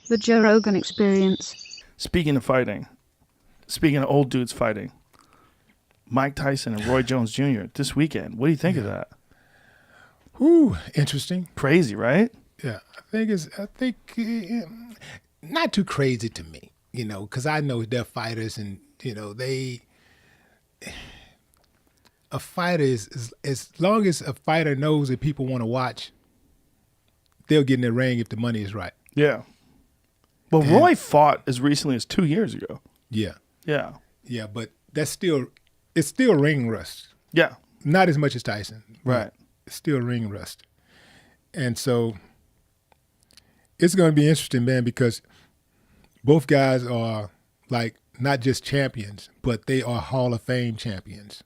The Joe Rogan Experience. Speaking of fighting, speaking of old dudes fighting, Mike Tyson and Roy Jones Jr. this weekend. What do you think of that? Whew, interesting. Crazy, right? Yeah, I think not too crazy to me, because I know they're fighters, and a fighter is as long as a fighter knows that people want to watch, they'll get in the ring if the money is right. Yeah. Well, Roy fought as recently as 2 years ago. Yeah. Yeah. Yeah, but it's still ring rust. Yeah. Not as much as Tyson. Right. It's still ring rust. And so it's going to be interesting, man, because both guys are like not just champions, but they are Hall of Fame champions.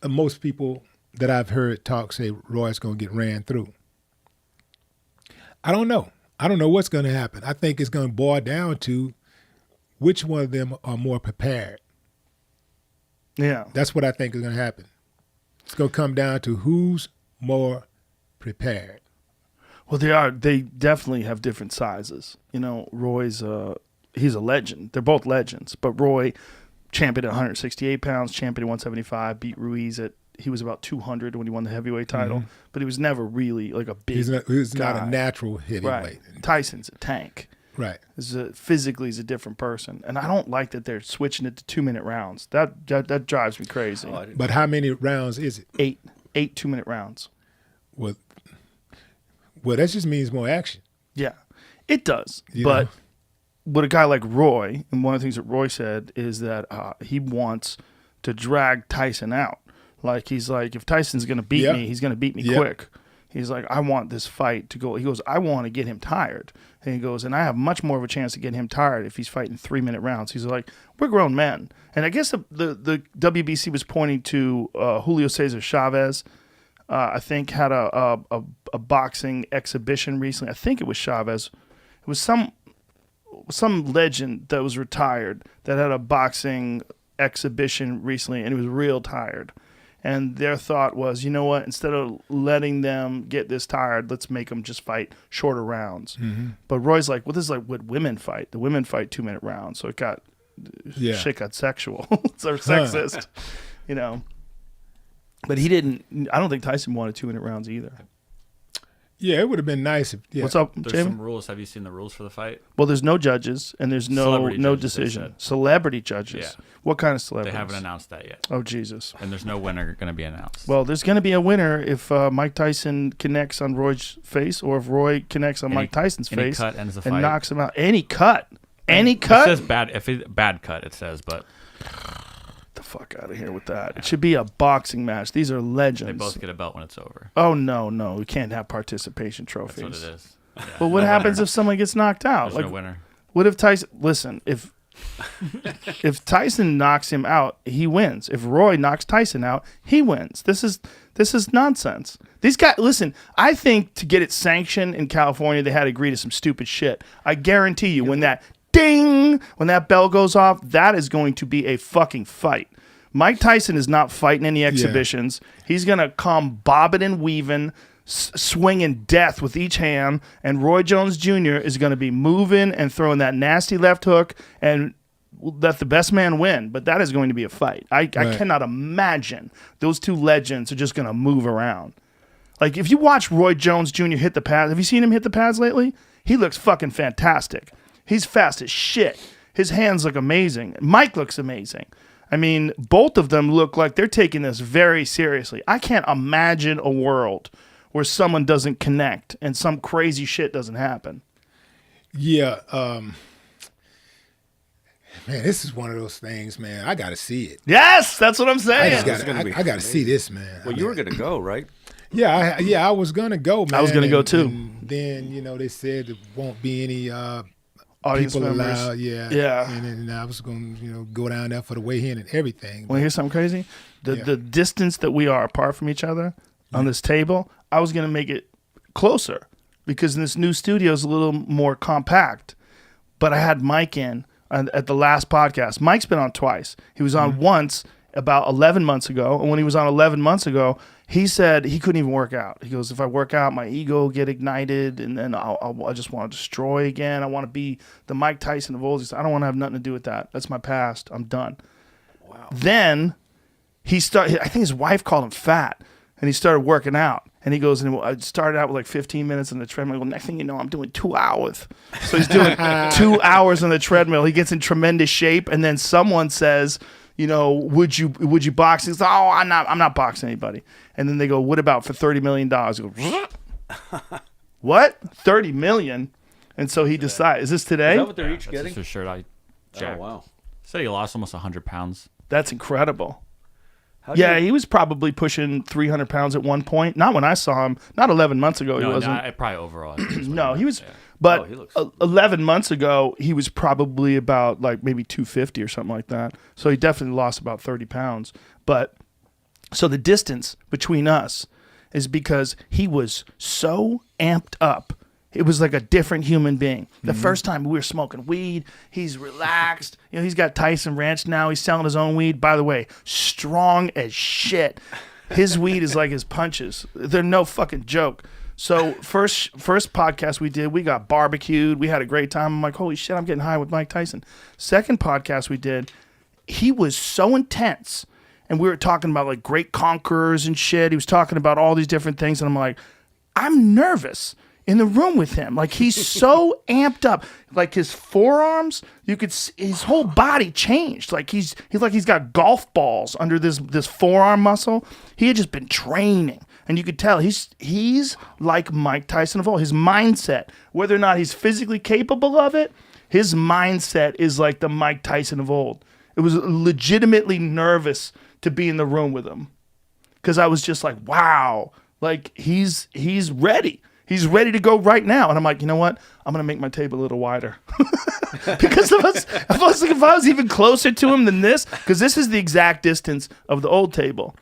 Most people that I've heard talk say Roy's going to get ran through. I don't know. I don't know what's going to happen. I think it's going to boil down to which one of them are more prepared. Yeah. That's what I think is going to happen. It's going to come down to who's more prepared. Well, they definitely have different sizes. Roy's he's a legend. They're both legends, but Roy championed at 168 pounds, championed at 175, beat Ruiz he was about 200 when he won the heavyweight title, but he was never really like a big He's guy. not a natural heavyweight. Right. Tyson's a tank. Right. Physically, he's a different person. And I don't like that they're switching it to 2-minute rounds. That drives me crazy. But how many rounds is it? Eight 2-minute rounds. Well, that just means more action. Yeah, it does. You but know? With a guy like Roy, and one of the things that Roy said is that he wants to drag Tyson out. Like, he's like, if Tyson's going to beat me, he's going to beat me quick. He's like, I want this fight to go. He goes, I want to get him tired. And he goes, and I have much more of a chance to get him tired if he's fighting 3-minute rounds. He's like, we're grown men. And I guess the WBC was pointing to Julio Cesar Chavez. I think had a boxing exhibition recently. I think it was Chavez. It was some legend that was retired that had a boxing exhibition recently, and he was real tired. And their thought was, you know what? Instead of letting them get this tired, let's make them just fight shorter rounds. Mm-hmm. But Roy's like, well, this is like what women fight. The women fight 2-minute rounds, so shit got sexual. It's sexist, But he didn't. I don't think Tyson wanted 2-minute rounds either. Yeah, it would have been nice if. Yeah. What's up, There's Jamie? some rules. Have you seen the rules for the fight? Well, there's no judges and there's no Celebrity decision. Celebrity judges. Yeah. What kind of celebrities? They haven't announced that yet. Oh, Jesus. And there's no winner going to be announced. Well, there's going to be a winner if Mike Tyson connects on Roy's face, or if Roy connects on Mike Tyson's face cut ends the and fight. knocks him out. Any cut. It says bad. If it's bad cut, it says, but the fuck out of here with that. It should be a boxing match. These are legends. they both get a belt when it's over. Oh, no. We can't have participation trophies. That's what it is. Yeah. But what happens if someone gets knocked out? There's no winner. What if Tyson... Listen, if Tyson knocks him out, he wins. If Roy knocks Tyson out, he wins. This is nonsense. These guys... Listen, I think to get it sanctioned in California, they had to agree to some stupid shit. I guarantee you, when that... Ding! When that bell goes off, that is going to be a fucking fight. Mike Tyson is not fighting any exhibitions. Yeah. He's going to come bobbing and weaving, swinging death with each hand, and Roy Jones Jr. is going to be moving and throwing that nasty left hook and let the best man win. But that is going to be a fight. I cannot imagine those two legends are just going to move around. Like, if you watch Roy Jones Jr. hit the pads, have you seen him hit the pads lately? He looks fucking fantastic. He's fast as shit. His hands look amazing. Mike looks amazing. I mean, both of them look like they're taking this very seriously. I can't imagine a world where someone doesn't connect and some crazy shit doesn't happen. Yeah. Man, this is one of those things, man. I got to see it. Yes, that's what I'm saying. I got to see this, man. Well, you were going to go, right? Yeah, I was going to go, man. I was going to go, too. And then, they said there won't be any audience people members. allowed. Yeah. And then I was going to, go down there for the weigh-in and everything. Want to hear something crazy? The distance that we are apart from each other on this table, I was going to make it closer because this new studio is a little more compact. But I had Mike in at the last podcast. Mike's been on twice. He was on once, about 11 months ago. And when he was on 11 months ago, he said he couldn't even work out. He goes, if I work out, my ego will get ignited, and then I just want to destroy again. I want to be the Mike Tyson of old. He said, I don't want to have nothing to do with that. That's my past. I'm done. Wow. Then I think his wife called him fat, and he started working out. And he goes, and I started out with like 15 minutes on the treadmill. Well, next thing you know, I'm doing 2 hours. So he's doing 2 hours on the treadmill. He gets in tremendous shape, and then someone says, you know, would you box? He's like, oh, I'm not boxing anybody. And then they go, what about for $30 million? He goes, what? $30 million? And so he decides, is this today? Is that what they're each getting? That's his shirt I jacked. Oh, wow. Said he lost almost 100 pounds. That's incredible. He was probably pushing 300 pounds at one point. Not when I saw him. Not 11 months ago. He wasn't. Probably overall. No, he was. Yeah. But he looks... 11 months ago, he was probably about like maybe 250 or something like that. So he definitely lost about 30 pounds. But so the distance between us is because he was so amped up. It was like a different human being. The first time we were smoking weed, he's relaxed. You know, he's got Tyson Ranch now. He's selling his own weed. By the way, strong as shit. His weed is like his punches. They're no fucking joke. So first podcast we did, we got barbecued. We had a great time. I'm like, holy shit, I'm getting high with Mike Tyson. Second podcast we did, he was so intense. And we were talking about like great conquerors and shit. He was talking about all these different things. And I'm like, I'm nervous in the room with him. Like, he's so amped up. Like, his forearms, you could see his whole body changed. Like, he's got golf balls under this forearm muscle. He had just been training. And you could tell he's like Mike Tyson of old. His mindset, whether or not he's physically capable of it, his mindset is like the Mike Tyson of old. It was legitimately nervous to be in the room with him. Because I was just like, wow. Like, he's ready. He's ready to go right now. And I'm like, you know what? I'm going to make my table a little wider. Because if I was even closer to him than this, because this is the exact distance of the old table.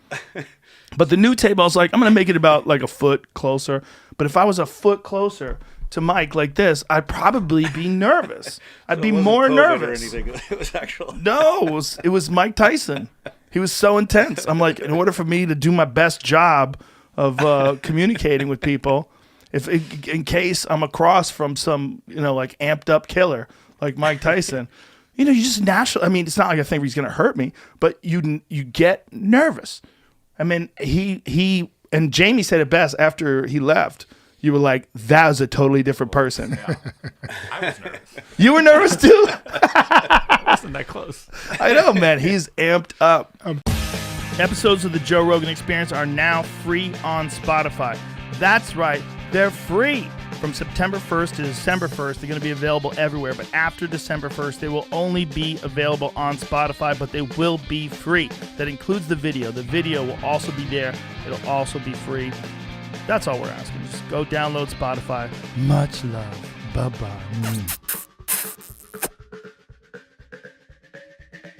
But the new table, I was like, I'm going to make it about like a foot closer. But if I was a foot closer to Mike like this, I'd probably be nervous. I'd be more nervous. Or anything. It was actual. No, it was Mike Tyson. He was so intense. I'm like, in order for me to do my best job of communicating with people, if in case I'm across from some, you know, like amped up killer like Mike Tyson, you know, you just naturally, I mean, it's not like I think he's going to hurt me, but you get nervous. I mean, he and Jamie said it best after he left. You were like, that was a totally different person. Yeah. I was nervous. You were nervous too? I wasn't that close. I know, man. He's amped up. Episodes of the Joe Rogan Experience are now free on Spotify. That's right. They're free. From September 1st to December 1st, they're going to be available everywhere. But after December 1st, they will only be available on Spotify, but they will be free. That includes the video. The video will also be there. It'll also be free. That's all we're asking. Just go download Spotify. Much love. Bye-bye.